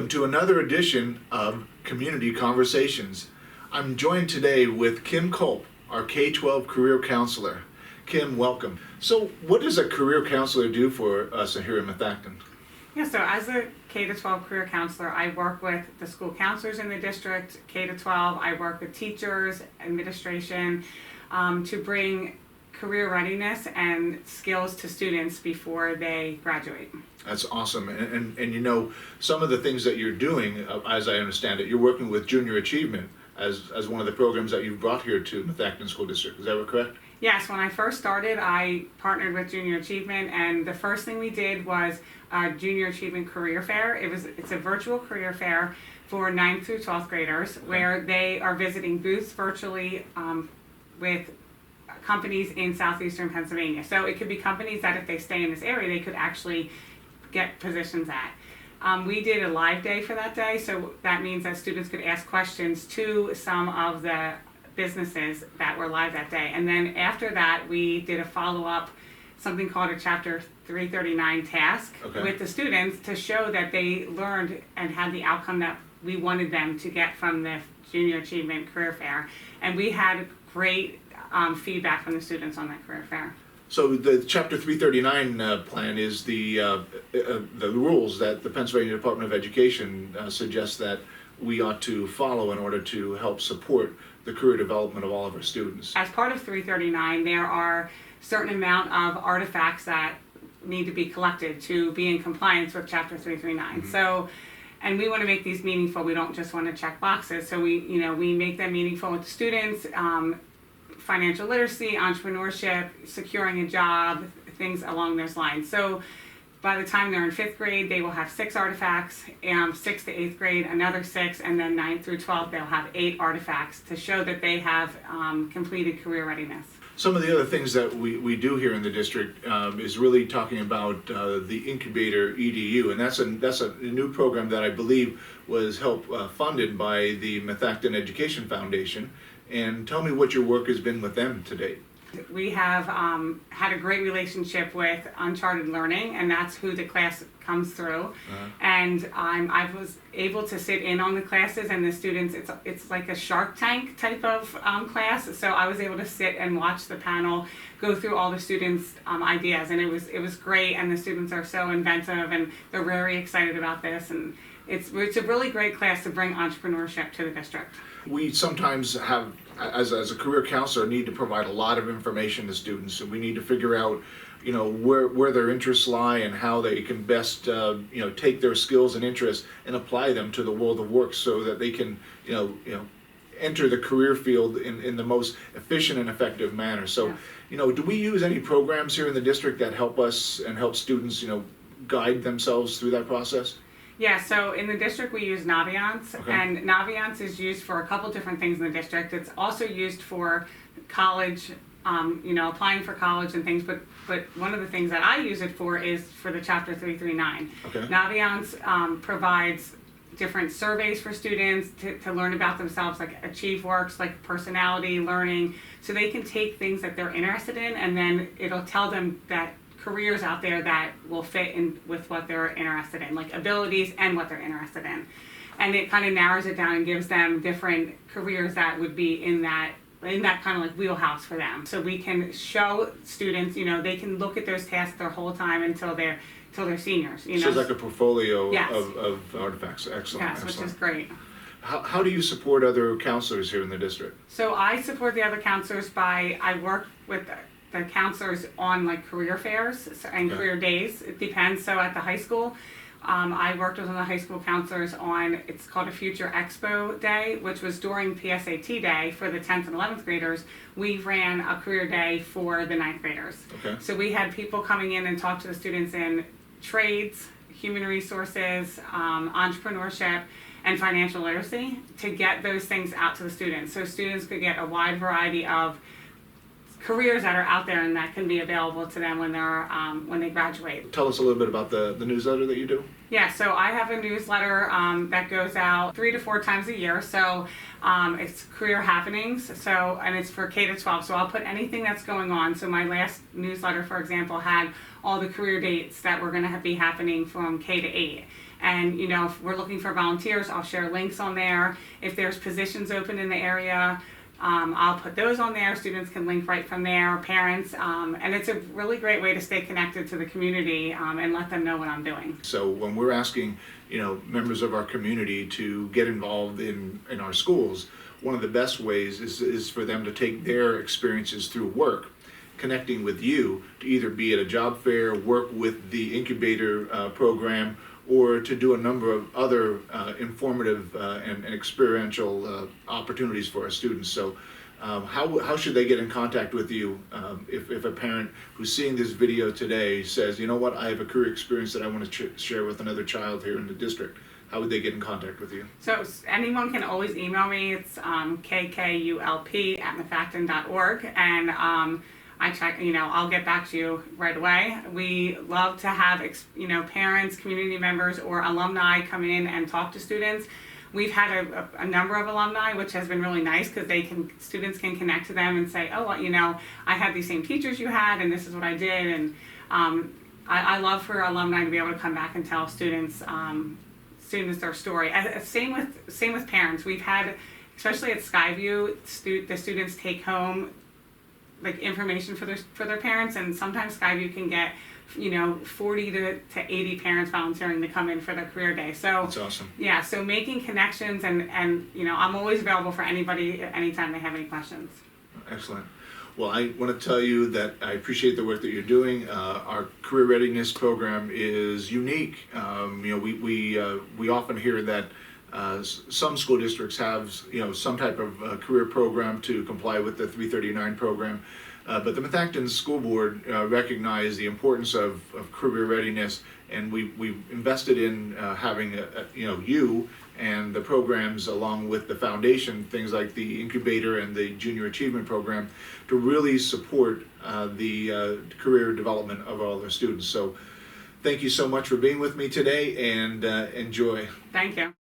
Welcome to another edition of Community Conversations. I'm joined today with Kim Kulp, our K-12 career counselor. Kim, welcome. So what does a career counselor do for us here in Methacton? Yeah, so as a K-12 career counselor, I work with the school counselors in the district, K-12. I work with teachers, administration, to bring career readiness and skills to students before they graduate. That's awesome. And you know, some of the things that you're doing, as I understand it, you're working with Junior Achievement as one of the programs that you've brought here to Methacton School District. Is that correct? Yes, when I first started, I partnered with Junior Achievement, and the first thing we did was a Junior Achievement Career Fair. It's a virtual career fair for 9th through 12th graders, where they are visiting booths virtually with companies in southeastern Pennsylvania. So it could be companies that if they stay in this area, they could actually get positions at. We did a live day for that day, so that means that students could ask questions to some of the businesses that were live that day. And then after that, we did a follow-up, something called a Chapter 339 task with the students to show that they learned and had the outcome that we wanted them to get from the Junior Achievement Career Fair. And we had great feedback from the students on that career fair. So the Chapter 339 plan is the rules that the Pennsylvania Department of Education suggests that we ought to follow in order to help support the career development of all of our students. As part of 339, there are certain amount of artifacts that need to be collected to be in compliance with Chapter 339. Mm-hmm. So, and we want to make these meaningful. We don't just want to check boxes. So we make them meaningful with the students. Financial literacy, entrepreneurship, securing a job, things along those lines. So by the time they're in 5th grade, they will have 6 artifacts, 6th to 8th grade, another 6, and then 9th through 12th, they'll have 8 artifacts to show that they have completed career readiness. Some of the other things that we do here in the district is really talking about the Incubator EDU, and that's a new program that I believe was funded by the Methacton Education Foundation. And tell me what your work has been with them to date. We have had a great relationship with Uncharted Learning, and that's who the class comes through. And I was able to sit in on the classes and the students. It's like a Shark Tank type of class. So I was able to sit and watch the panel go through all the students' ideas, and it was great. And the students are so inventive, and they're very excited about this. And it's a really great class to bring entrepreneurship to the district. We sometimes have, as a career counselor, need to provide a lot of information to students, and we need to figure out, where their interests lie and how they can best, take their skills and interests and apply them to the world of work, so that they can, enter the career field in the most efficient and effective manner. So, do we use any programs here in the district that help us and help students, guide themselves through that process? Yeah, so in the district we use Naviance, and Naviance is used for a couple different things in the district. It's also used for college, applying for college and things, but one of the things that I use it for is for the Chapter 339. Naviance provides different surveys for students to learn about themselves, like AchieveWorks, like personality, learning, so they can take things that they're interested in, and then it'll tell them that careers out there that will fit in with what they're interested in, like abilities and what they're interested in. And it kind of narrows it down and gives them different careers that would be in that kind of like wheelhouse for them. So we can show students, they can look at those tasks their whole time until they're seniors. So it's like a portfolio Yes. of artifacts. Excellent. Yes, excellent. Which is great. How do you support other counselors here in the district? So I support the other counselors I work with the counselors on like career fairs and career days. It depends. So at the high school, I worked with one of the high school counselors on, it's called a Future Expo Day, which was during PSAT Day for the 10th and 11th graders. We ran a career day for the 9th graders. So we had people coming in and talk to the students in trades, human resources, entrepreneurship, and financial literacy to get those things out to the students. So students could get a wide variety of careers that are out there and that can be available to them when they graduate. Tell us a little bit about the newsletter that you do. Yeah, so I have a newsletter that goes out 3 to 4 times a year. So it's career happenings. And it's for K-12. So I'll put anything that's going on. So my last newsletter, for example, had all the career dates that were going to be happening from K to 8. And, you know, if we're looking for volunteers, I'll share links on there. If there's positions open in the area, I'll put those on there. Students can link right from there, parents, and it's a really great way to stay connected to the community and let them know what I'm doing. So when we're asking, you know, members of our community to get involved in our schools, one of the best ways is for them to take their experiences through work, connecting with you to either be at a job fair, work with the incubator program, or to do a number of other informative and experiential opportunities for our students. So how should they get in contact with you if a parent who's seeing this video today says, you know what, I have a career experience that I want to share with another child here in the district? How would they get in contact with you? So anyone can always email me. It's kkulp@mafacton.org, and I check, you know, I'll get back to you right away. We love to have, you know, parents, community members, or alumni come in and talk to students. We've had a number of alumni, which has been really nice because students can connect to them and say, oh, well, you know, I had these same teachers you had, and this is what I did. And I love for alumni to be able to come back and tell students their story. Same with parents. We've had, especially at Skyview, the students take home like information for their parents, and sometimes Skyview can get, you know, 40 to 80 parents volunteering to come in for their career day. So That's awesome. Yeah, so making connections, and you know, I'm always available for anybody anytime they have any questions. Excellent. Well, I want to tell you that I appreciate the work that you're doing. Our career readiness program is unique. You know, we often hear that some school districts have, you know, some type of career program to comply with the 339 program, but the Mafacton School Board recognized the importance of career readiness, and we've invested in having you and the programs along with the foundation, things like the incubator and the junior achievement program, to really support the career development of all their students. So thank you so much for being with me today, and enjoy. Thank you.